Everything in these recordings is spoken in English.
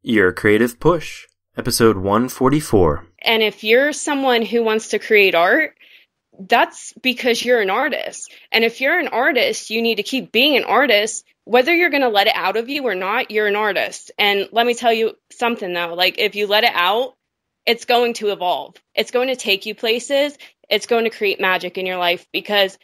Your Creative Push, episode 144. And if you're someone who wants to create art, that's because you're an artist. And if you're an artist, you need to keep being an artist. Whether you're going to let it out of you or not, you're an artist. And let me tell you something, though. Like, if you let it out, it's going to evolve. It's going to take you places. It's going to create magic in your life because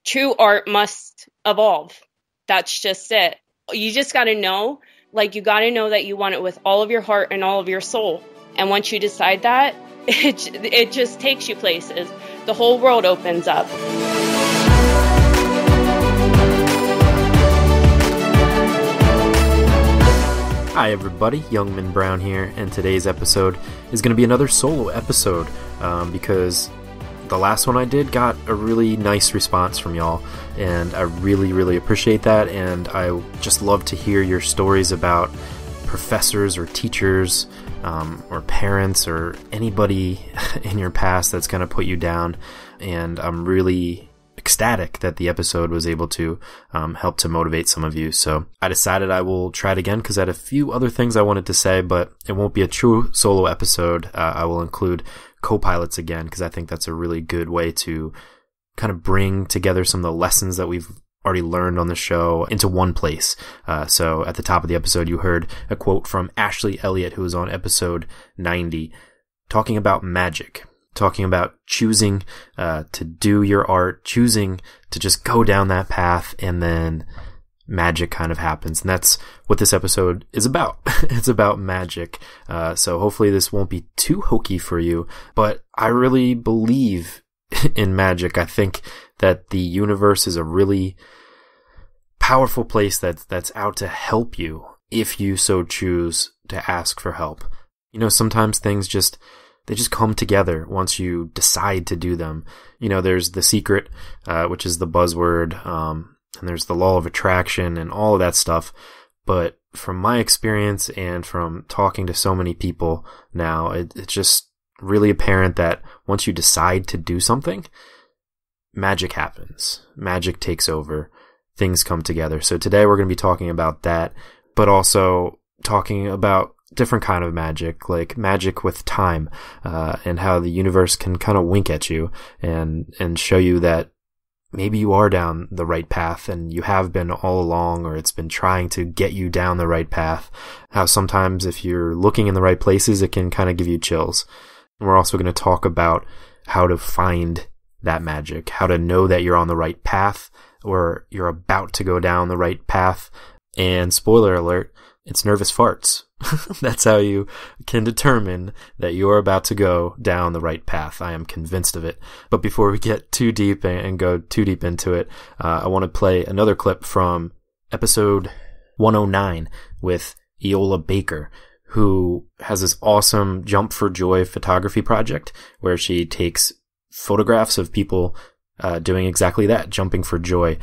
true art must evolve. That's just it. You just got to know, you got to know that you want it with all of your heart and all of your soul. And once you decide that, it just takes you places. The whole world opens up. Hi everybody, Youngman Brown here, and today's episode is going to be another solo episode because the last one I did got a really nice response from y'all, and I really appreciate that, and I just love to hear your stories about professors or teachers or parents or anybody in your past that's going to put you down, and I'm really ecstatic that the episode was able to help to motivate some of you. So I decided I will try it again because I had a few other things I wanted to say, but it won't be a true solo episode. I will include co-pilots again because I think that's a really good way to kind of bring together some of the lessons that we've already learned on the show into one place. So at the top of the episode, you heard a quote from Ashley Elliott, who was on episode 90, talking about magic. Talking about choosing to do your art, choosing to just go down that path, and then magic kind of happens. And that's what this episode is about. It's about magic. So hopefully this won't be too hokey for you, but I really believe in magic. I think that the universe is a really powerful place that's out to help you if you so choose to ask for help. You know, sometimes things they just come together once you decide to do them. You know, there's The Secret, which is the buzzword, and there's the law of attraction and all of that stuff. But from my experience and from talking to so many people now, it's just really apparent that once you decide to do something, magic happens. Magic takes over. Things come together. So today we're going to be talking about that, but also talking about different kind of magic, like magic with time, and how the universe can kind of wink at you and show you that maybe you are down the right path and you have been all along, or it's been trying to get you down the right path. How sometimes if you're looking in the right places, it can kind of give you chills. And we're also going to talk about how to find that magic, how to know that you're on the right path or you're about to go down the right path. And spoiler alert, it's nervous farts. That's how you can determine that you're about to go down the right path. I am convinced of it. But before we get too deep and go too deep into it, I want to play another clip from episode 109 with Eola Baker, who has this awesome Jump for Joy photography project where she takes photographs of people doing exactly that, jumping for joy.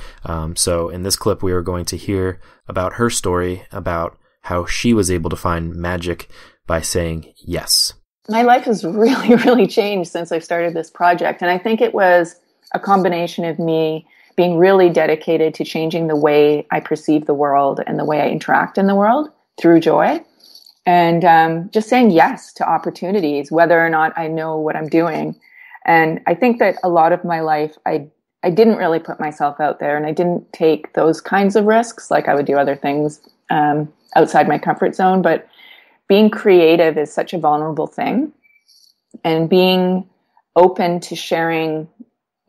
So in this clip, we are going to hear about her story, about how she was able to find magic by saying yes. My life has really changed since I started this project. And I think it was a combination of me being really dedicated to changing the way I perceive the world and the way I interact in the world through joy. And just saying yes to opportunities, whether or not I know what I'm doing. And I think that a lot of my life, I didn't really put myself out there, and I didn't take those kinds of risks like I would do other things outside my comfort zone. But being creative is such a vulnerable thing, and being open to sharing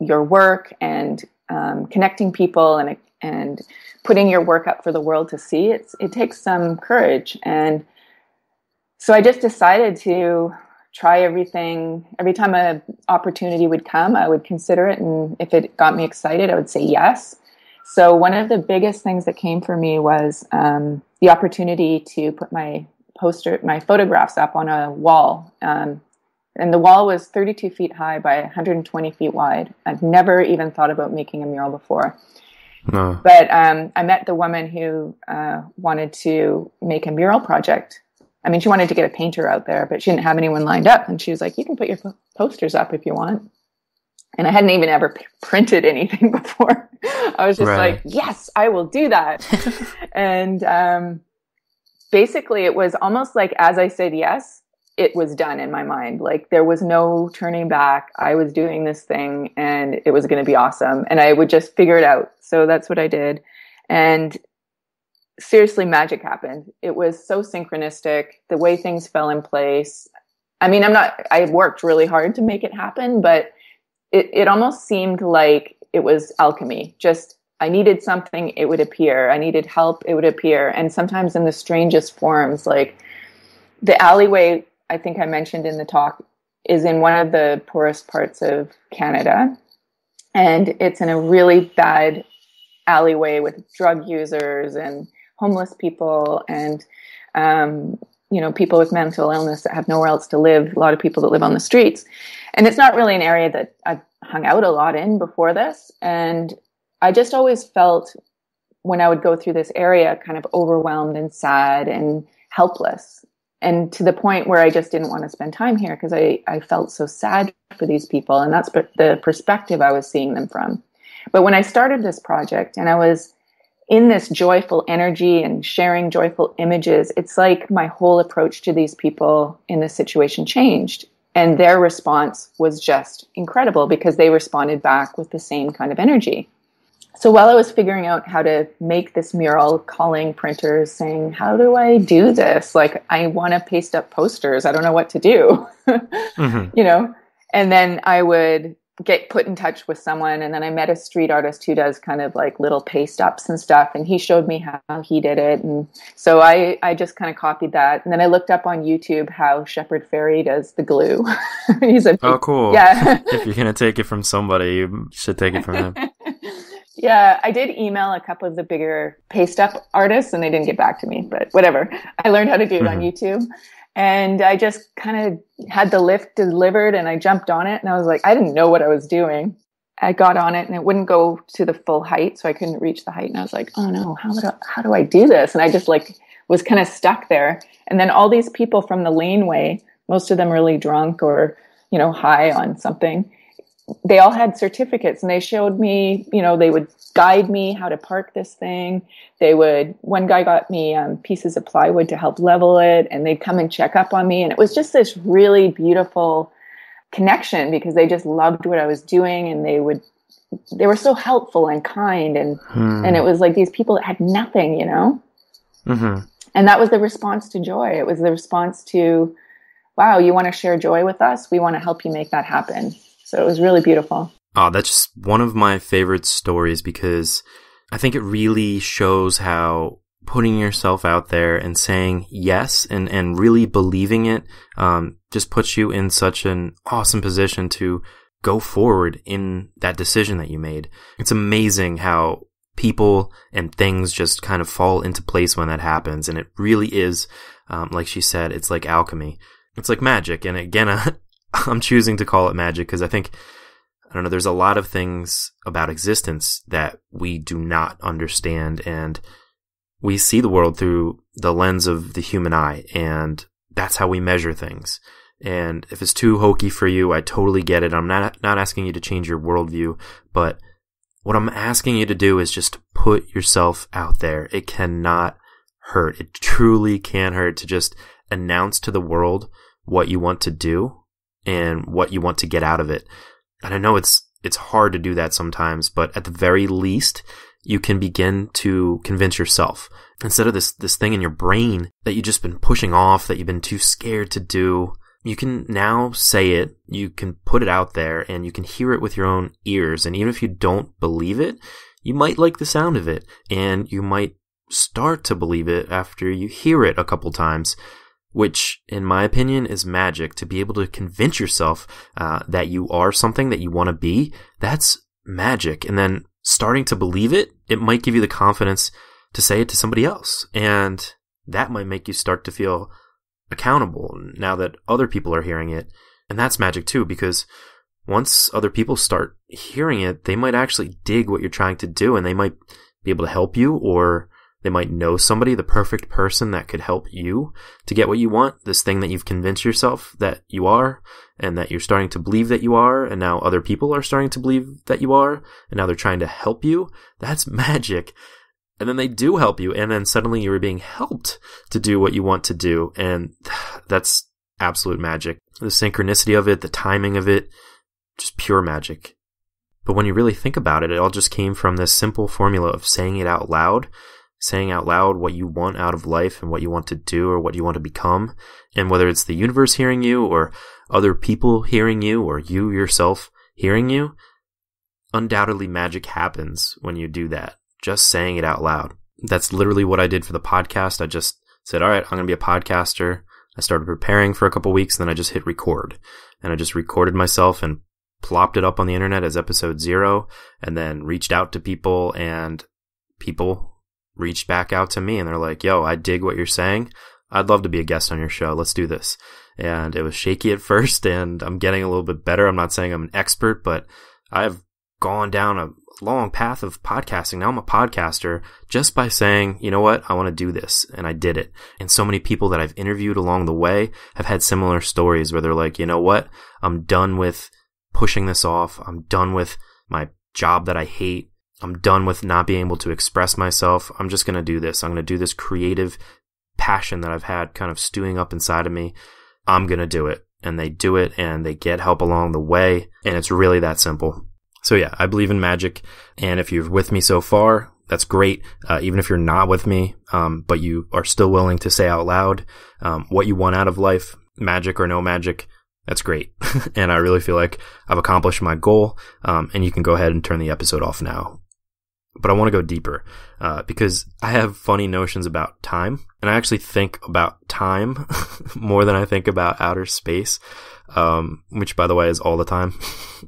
your work and connecting people and putting your work up for the world to see, it takes some courage. And so I just decided to try everything. Every time an opportunity would come, I would consider it. And if it got me excited, I would say yes. So one of the biggest things that came for me was the opportunity to put my photographs up on a wall. And the wall was 32 feet high by 120 feet wide. I've never even thought about making a mural before. No. But I met the woman who wanted to make a mural project. I mean, she wanted to get a painter out there, but she didn't have anyone lined up. And she was like, you can put your posters up if you want. And I hadn't even ever printed anything before. I was just like, yes, I will do that. And basically it was almost like as I said yes, it was done in my mind. Like there was no turning back. I was doing this thing and it was going to be awesome. And I would just figure it out. So that's what I did. And seriously, magic happened. It was so synchronistic, the way things fell in place. I mean, I worked really hard to make it happen, but it almost seemed like it was alchemy. Just, I needed something, it would appear. I needed help, it would appear. And sometimes in the strangest forms, like the alleyway, I think I mentioned in the talk, is in one of the poorest parts of Canada. And it's in a really bad alleyway with drug users and homeless people and, people with mental illness that have nowhere else to live, a lot of people that live on the streets. And it's not really an area that I've hung out a lot in before this. And I just always felt when I would go through this area kind of overwhelmed and sad and helpless. And to the point where I just didn't want to spend time here because I felt so sad for these people. And that's the perspective I was seeing them from. But when I started this project and I was in this joyful energy and sharing joyful images, it's like my whole approach to these people in this situation changed. And their response was just incredible because they responded back with the same kind of energy. So while I was figuring out how to make this mural, calling printers, saying, how do I do this? Like, I want to paste up posters. I don't know what to do, and then I would get put in touch with someone. And then I met a street artist who does kind of like little paste ups and stuff. And he showed me how he did it. And so I just kind of copied that. And then I looked up on YouTube how Shepard Fairey does the glue. Oh, cool. Yeah. If you're going to take it from somebody, you should take it from him. Yeah, I did email a couple of the bigger paste up artists and they didn't get back to me, but whatever. I learned how to do it on YouTube. And I just kind of had the lift delivered and I jumped on it and I was like, I didn't know what I was doing. I got on it and it wouldn't go to the full height. So I couldn't reach the height. And I was like, oh no, how do I do this? And I just was kind of stuck there. And then all these people from the laneway, most of them really drunk or, high on something, they all had certificates and they showed me, they would guide me how to park this thing. One guy got me pieces of plywood to help level it and they'd come and check up on me. And it was just this really beautiful connection because they just loved what I was doing and they were so helpful and kind. And it was like these people that had nothing, And that was the response to joy. It was the response to, wow, you want to share joy with us? We want to help you make that happen. So it was really beautiful. Oh, that's just one of my favorite stories because I think it really shows how putting yourself out there and saying yes and really believing it just puts you in such an awesome position to go forward in that decision that you made. It's amazing how people and things just kind of fall into place when that happens. And it really is, like she said, it's like alchemy. It's like magic. And again, I'm choosing to call it magic because I think, there's a lot of things about existence that we do not understand and we see the world through the lens of the human eye and that's how we measure things. And if it's too hokey for you, I totally get it. I'm not asking you to change your worldview, but what I'm asking you to do is just put yourself out there. It cannot hurt. It truly can hurt to just announce to the world what you want to do and what you want to get out of it. And I know it's hard to do that sometimes, but at the very least, you can begin to convince yourself. Instead of this thing in your brain that you've just been pushing off, that you've been too scared to do, you can now say it, you can put it out there, and you can hear it with your own ears. And even if you don't believe it, you might like the sound of it, and you might start to believe it after you hear it a couple times. Which, in my opinion, is magic. To be able to convince yourself that you are something that you want to be, that's magic. And then starting to believe it, it might give you the confidence to say it to somebody else. And that might make you start to feel accountable now that other people are hearing it. And that's magic too, because once other people start hearing it, they might actually dig what you're trying to do and they might be able to help you, or they might know somebody, the perfect person that could help you to get what you want, this thing that you've convinced yourself that you are, and that you're starting to believe that you are, and now other people are starting to believe that you are, and now they're trying to help you. That's magic. And then they do help you, and then suddenly you're being helped to do what you want to do, and that's absolute magic. The synchronicity of it, the timing of it, just pure magic. But when you really think about it, it all just came from this simple formula of saying it out loud, saying out loud what you want out of life and what you want to do or what you want to become. And whether it's the universe hearing you or other people hearing you or you yourself hearing you, undoubtedly magic happens when you do that. Just saying it out loud. That's literally what I did for the podcast. I just said, all right, I'm going to be a podcaster. I started preparing for a couple weeks, and then I just hit record. And I just recorded myself and plopped it up on the internet as episode 0, and then reached out to people, and people reached back out to me, and they're like, yo, I dig what you're saying. I'd love to be a guest on your show. Let's do this. And it was shaky at first, and I'm getting a little bit better. I'm not saying I'm an expert, but I've gone down a long path of podcasting. Now I'm a podcaster just by saying, you know what, I want to do this. And I did it. And so many people that I've interviewed along the way have had similar stories where they're like, you know what, I'm done with pushing this off. I'm done with my job that I hate. I'm done with not being able to express myself. I'm just going to do this. I'm going to do this creative passion that I've had kind of stewing up inside of me. I'm going to do it. And they do it, and they get help along the way. And it's really that simple. So yeah, I believe in magic, and if you're with me so far, that's great. Even if you're not with me, but you are still willing to say out loud what you want out of life, magic or no magic, that's great. And I really feel like I've accomplished my goal, and you can go ahead and turn the episode off now. But I want to go deeper because I have funny notions about time, and I actually think about time more than I think about outer space. Which by the way is all the time.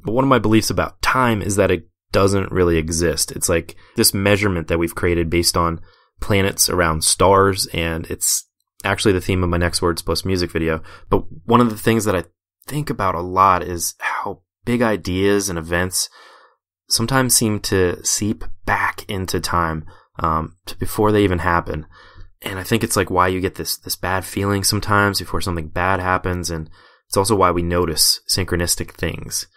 But one of my beliefs about time is that it doesn't really exist. It's like this measurement that we've created based on planets around stars, and it's actually the theme of my next Words Plus music video. But one of the things that I think about a lot is how big ideas and events sometimes seem to seep back into time, to before they even happen. And I think it's like why you get this bad feeling sometimes before something bad happens, and it's also why we notice synchronistic things.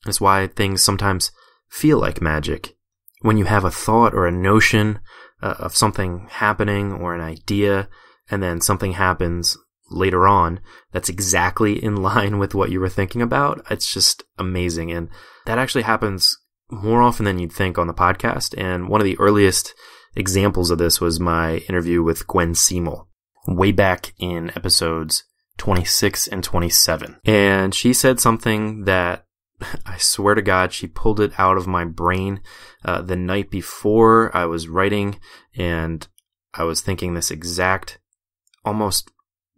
It's why things sometimes feel like magic. When you have a thought or a notion of something happening or an idea, and then something happens later on that's exactly in line with what you were thinking about, it's just amazing. And that actually happens more often than you'd think on the podcast. And one of the earliest examples of this was my interview with Gwen Seymour way back in episodes 26 and 27. And she said something that I swear to God, she pulled it out of my brain the night before I was writing, and I was thinking this exact, almost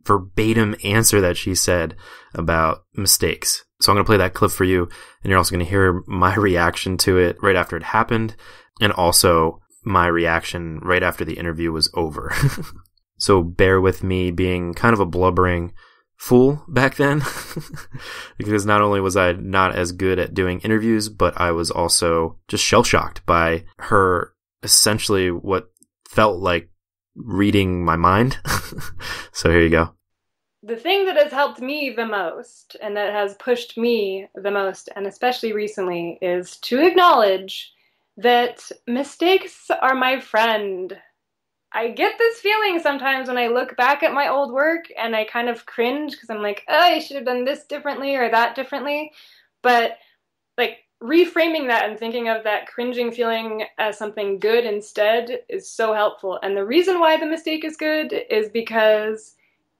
verbatim answer that she said about mistakes. So I'm going to play that clip for you, and you're also going to hear my reaction to it right after it happened, and also my reaction right after the interview was over. So bear with me being kind of a blubbering fool back then, because not only was I not as good at doing interviews, but I was also just shell-shocked by her essentially what felt like reading my mind. So here you go. The thing that has helped me the most, and that has pushed me the most, and especially recently, is to acknowledge that mistakes are my friend. I get this feeling sometimes when I look back at my old work and I kind of cringe because I'm like, oh, I should have done this differently or that differently. But like reframing that and thinking of that cringing feeling as something good instead is so helpful. And the reason why the mistake is good is because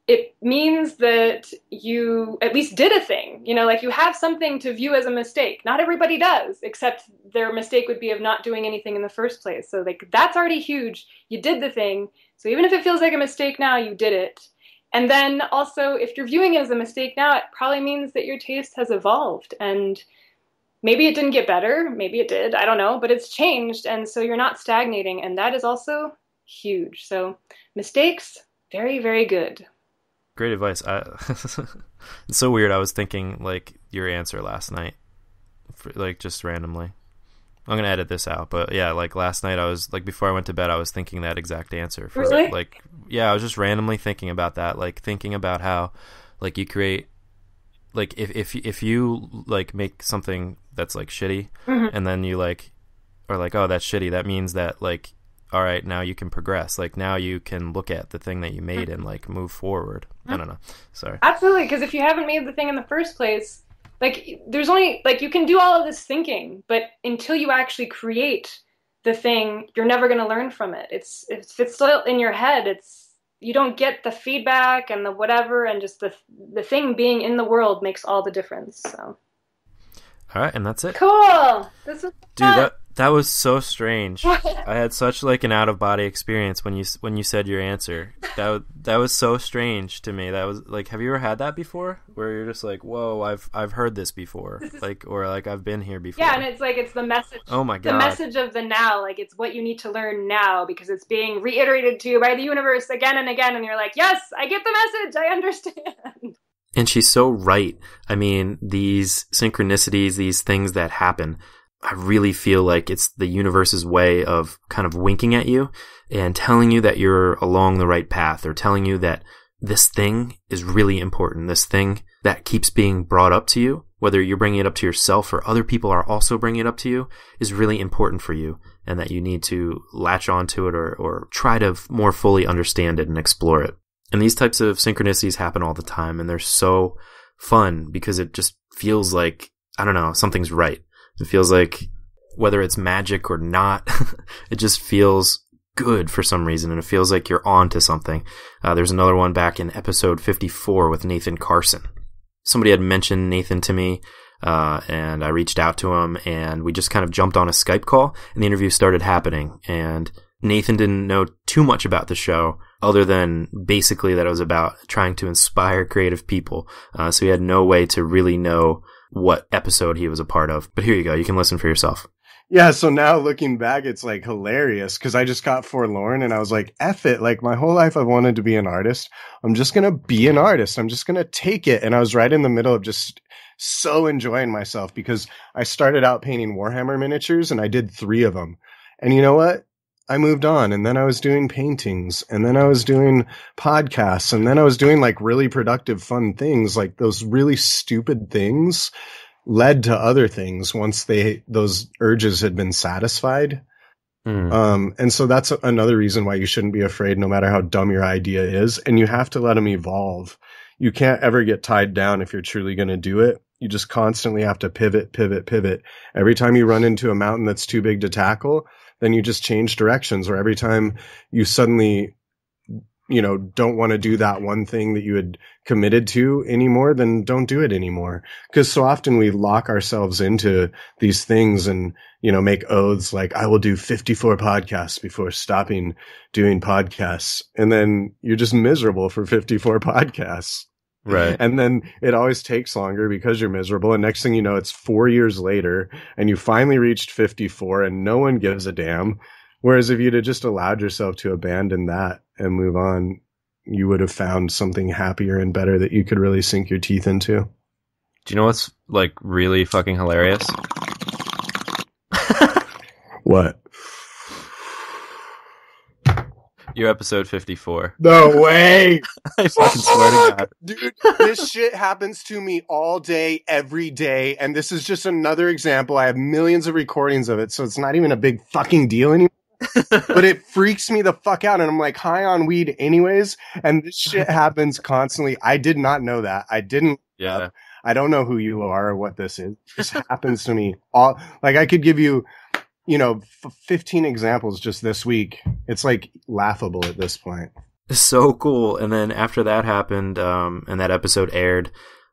it means that you at least did a thing, you know, like you have something to view as a mistake. Not everybody does, except their mistake would be of not doing anything in the first place. So like that's already huge. You did the thing. So even if it feels like a mistake now, you did it. And then also, if you're viewing it as a mistake now, it probably means that your taste has evolved. And maybe it didn't get better. Maybe it did. I don't know. But it's changed. And so you're not stagnating. And that is also huge. So mistakes, very, very good. Great advice. It's so weird. I was thinking like your answer last night, like just randomly. I'm going to edit this out, but yeah, like last night I was like, before I went to bed, I was thinking that exact answer for really? Like, yeah, I was just randomly thinking about that, like thinking about how like you create, like if you like make something that's like shitty, mm-hmm. and then you like are like, oh, that's shitty. That means that like all right, now you can progress. Like, now you can look at the thing that you made and like move forward. I don't know. Sorry. Absolutely, because if you haven't made the thing in the first place, like, there's only, like, you can do all of this thinking, but until you actually create the thing, you're never going to learn from it. If it's still in your head, you don't get the feedback and the whatever, and just the thing being in the world makes all the difference. So. All right, and that's it. Cool. This is Dude, that was so strange. I had such like an out of body experience when you said your answer. That was so strange to me. That was like, have you ever had that before? Where you're just like, whoa, I've heard this before, like, or like I've been here before. Yeah, and it's the message. Oh my God. The message of the now, like, it's what you need to learn now because it's being reiterated to you by the universe again and again, and you're like, yes, I get the message, I understand. And she's so right. I mean, these synchronicities, these things that happen, I really feel like it's the universe's way of kind of winking at you and telling you that you're along the right path, or telling you that this thing is really important. This thing that keeps being brought up to you, whether you're bringing it up to yourself or other people are also bringing it up to you, is really important for you, and that you need to latch onto it or try to more fully understand it and explore it. And these types of synchronicities happen all the time, and they're so fun because it just feels like, I don't know, something's right. It feels like, whether it's magic or not, it just feels good for some reason, and it feels like you're on to something. There's another one back in episode 54 with Nathan Carson. Somebody had mentioned Nathan to me, and I reached out to him, and we just kind of jumped on a Skype call, and the interview started happening, and Nathan didn't know too much about the show, other than basically that it was about trying to inspire creative people. So he had no way to really know what episode he was a part of. But here you go. You can listen for yourself. Yeah, so now looking back, it's like hilarious because I just got forlorn and I was like, F it. Like, my whole life I've wanted to be an artist. I'm just going to be an artist. I'm just going to take it. And I was right in the middle of just so enjoying myself because I started out painting Warhammer miniatures and I did 3 of them. And you know what? I moved on, and then I was doing paintings, and then I was doing podcasts, and then I was doing like really productive, fun things. Like, those really stupid things led to other things once those urges had been satisfied. And so that's another reason why you shouldn't be afraid, no matter how dumb your idea is. And you have to let them evolve. You can't ever get tied down if you're truly going to do it. You just constantly have to pivot. Every time you run into a mountain that's too big to tackle, then you just change directions. Or every time you suddenly, don't want to do that one thing that you had committed to anymore, then don't do it anymore. Because so often we lock ourselves into these things and, make oaths like, I will do 54 podcasts before stopping doing podcasts. And then you're just miserable for 54 podcasts. Right. And then it always takes longer because you're miserable. And next thing you know, it's 4 years later and you finally reached 54 and no one gives a damn. Whereas if you'd have just allowed yourself to abandon that and move on, you would have found something happier and better that you could really sink your teeth into. Do you know what's like really fucking hilarious? What? Your episode 54. No way! I fucking swear to God. Dude, this shit happens to me all day, every day, and this is just another example. I have millions of recordings of it, so it's not even a big fucking deal anymore. But it freaks me the fuck out, and I'm like high on weed anyways, and this shit happens constantly. I did not know that. I didn't. Yeah. I don't know who you are or what this is. This happens to me all. Like, I could give you, 15 examples just this week. It's like laughable at this point. So cool. And then after that happened, and that episode aired,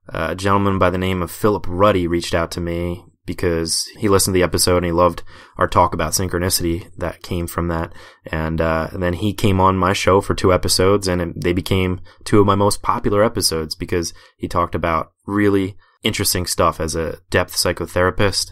a gentleman by the name of Philip Ruddy reached out to me because he listened to the episode and he loved our talk about synchronicity that came from that. And then he came on my show for 2 episodes, and they became 2 of my most popular episodes because he talked about really interesting stuff as a depth psychotherapist.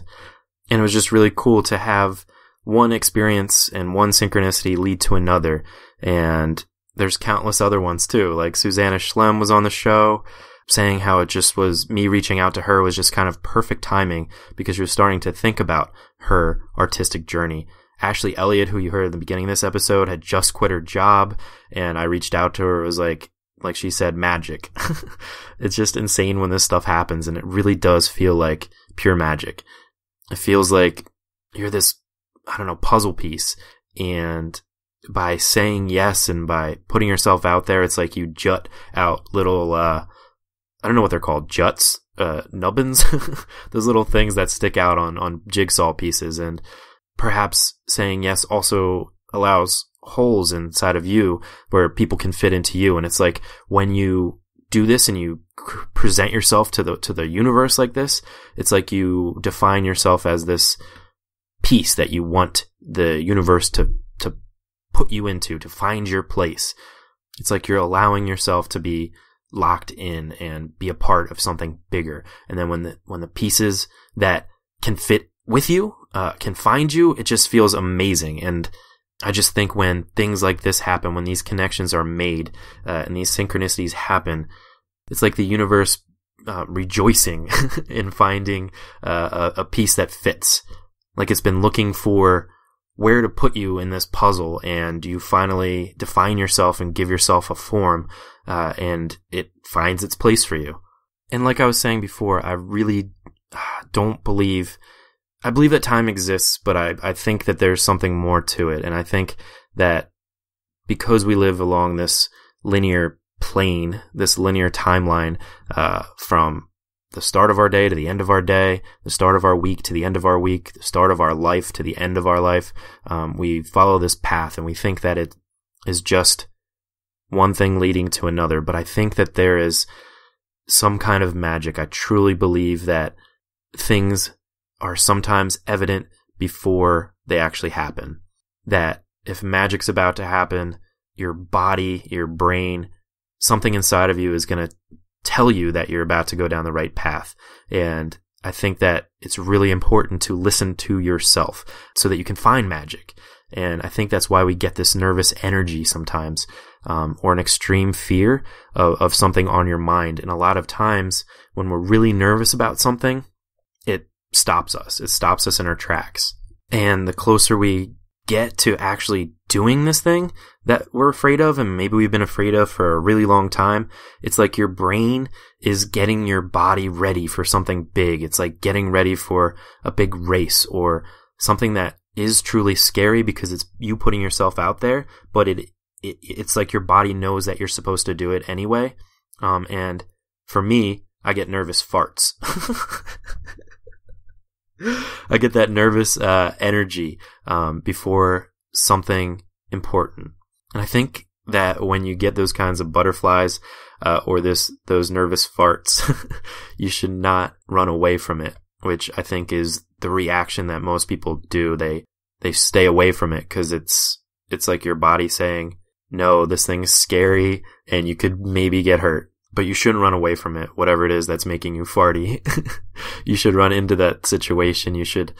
And it was just really cool to have one experience and one synchronicity lead to another. And there's countless other ones too. Like Susanna Schlem was on the show saying how it just was me reaching out to her was just kind of perfect timing because she was starting to think about her artistic journey. Ashley Elliott, who you heard at the beginning of this episode, had just quit her job, and I reached out to her. It was like she said, magic. It's just insane when this stuff happens, and it really does feel like pure magic. It feels like you're this, puzzle piece, and by saying yes and by putting yourself out there, it's like you jut out little, I don't know what they're called, juts, nubbins, those little things that stick out on jigsaw pieces. And perhaps saying yes also allows holes inside of you where people can fit into you. And it's like when you do this and you present yourself to the universe like this, it's like you define yourself as this piece that you want the universe to put you into, to find your place. It's like you're allowing yourself to be locked in and be a part of something bigger. And then when the pieces that can fit with you can find you, it just feels amazing. And I just think when things like this happen, when these connections are made and these synchronicities happen, it's like the universe rejoicing in finding a piece that fits. Like it's been looking for where to put you in this puzzle, and you finally define yourself and give yourself a form, and it finds its place for you. And like I was saying before, I really don't believe... I believe that time exists, but I think that there's something more to it. And I think that because we live along this linear plane, this linear timeline, from the start of our day to the end of our day, the start of our week to the end of our week, the start of our life to the end of our life, we follow this path and we think that it is just one thing leading to another. But I think that there is some kind of magic. I truly believe that things are sometimes evident before they actually happen. That if magic's about to happen, your body, your brain, something inside of you is going to tell you that you're about to go down the right path. And I think that it's really important to listen to yourself so that you can find magic. And I think that's why we get this nervous energy sometimes, or an extreme fear of something on your mind. And a lot of times when we're really nervous about something, it stops us. It stops us in our tracks. And the closer we get to actually doing this thing that we're afraid of, and maybe we've been afraid of for a really long time, it's like your brain is getting your body ready for something big. It's like getting ready for a big race or something that is truly scary because it's you putting yourself out there, but it's like your body knows that you're supposed to do it anyway. And for me, I get nervous farts. I get that nervous energy before something important. And I think that when you get those kinds of butterflies or those nervous farts, you should not run away from it, which I think is the reaction that most people do. They stay away from it because it's like your body saying, no, this thing's scary and you could maybe get hurt. But you shouldn't run away from it, whatever it is that's making you farty. You should run into that situation. You should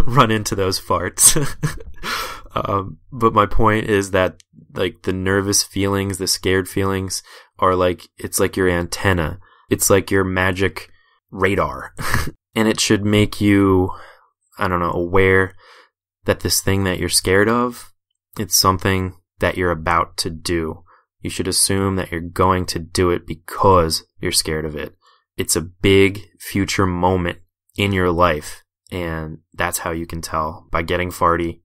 run into those farts. But my point is that like the nervous feelings, the scared feelings are like, it's like your antenna. It's like your magic radar. And it should make you, I don't know, aware that this thing that you're scared of, it's something that you're about to do. You should assume that you're going to do it because you're scared of it. It's a big future moment in your life, and that's how you can tell. By getting farty,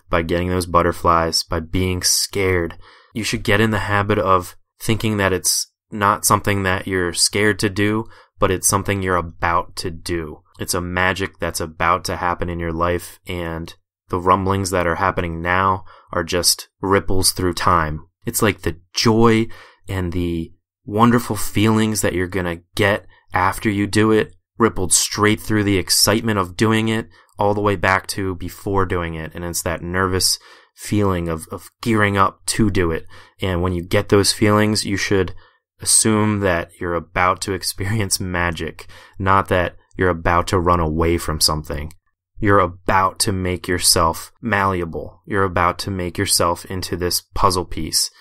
by getting those butterflies, by being scared. You should get in the habit of thinking that it's not something that you're scared to do, but it's something you're about to do. It's a magic that's about to happen in your life, and the rumblings that are happening now are just ripples through time. It's like the joy and the wonderful feelings that you're going to get after you do it, rippled straight through the excitement of doing it, all the way back to before doing it. And it's that nervous feeling of gearing up to do it. And when you get those feelings, you should assume that you're about to experience magic, not that you're about to run away from something. You're about to make yourself malleable. You're about to make yourself into this puzzle piece.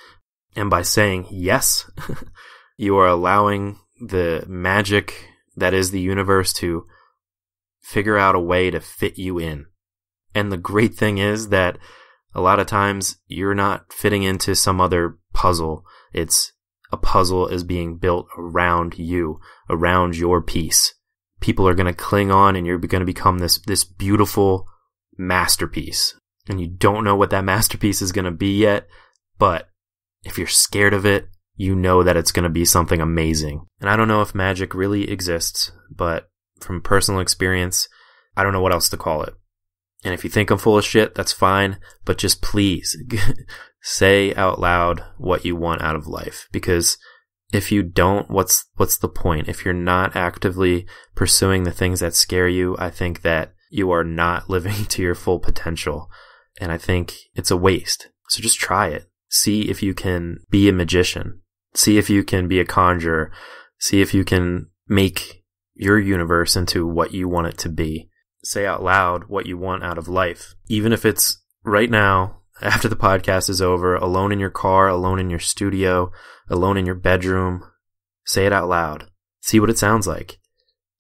And by saying yes, you are allowing the magic that is the universe to figure out a way to fit you in. And the great thing is that a lot of times you're not fitting into some other puzzle. It's a puzzle is being built around you, around your piece. People are going to cling on and you're going to become this beautiful masterpiece. and you don't know what that masterpiece is going to be yet, but if you're scared of it, you know that it's going to be something amazing. And I don't know if magic really exists, but from personal experience, I don't know what else to call it. And if you think I'm full of shit, that's fine, but just please say out loud what you want out of life. Because if you don't, what's the point? If you're not actively pursuing the things that scare you, I think that you are not living to your full potential. And I think it's a waste. So just try it. See if you can be a magician. See if you can be a conjurer. See if you can make your universe into what you want it to be. Say out loud what you want out of life. Even if it's right now, after the podcast is over, alone in your car, alone in your studio, alone in your bedroom. Say it out loud. See what it sounds like.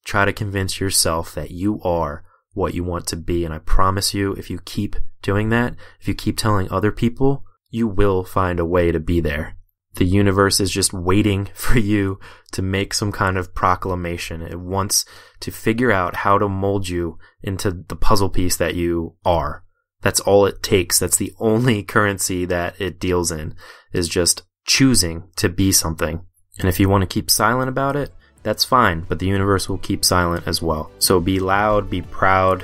Try to convince yourself that you are what you want to be. And I promise you, if you keep doing that, if you keep telling other people, you will find a way to be there. The universe is just waiting for you to make some kind of proclamation. It wants to figure out how to mold you into the puzzle piece that you are. That's all it takes. That's the only currency that it deals in, is just choosing to be something. And if you want to keep silent about it, that's fine, but the universe will keep silent as well. So be loud, be proud,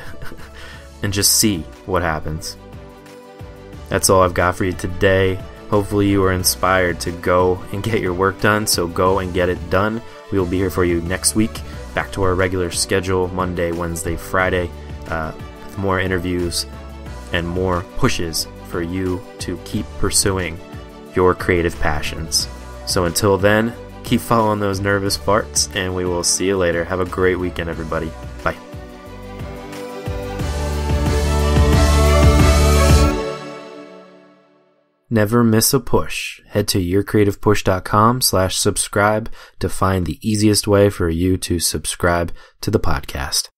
and just see what happens. That's all I've got for you today. Hopefully you are inspired to go and get your work done, so go and get it done. We will be here for you next week, back to our regular schedule, Monday, Wednesday, Friday, with more interviews and more pushes for you to keep pursuing your creative passions. So until then, keep following those nervous farts, and we will see you later. Have a great weekend, everybody. Bye. Never miss a push. Head to yourcreativepush.com/subscribe to find the easiest way for you to subscribe to the podcast.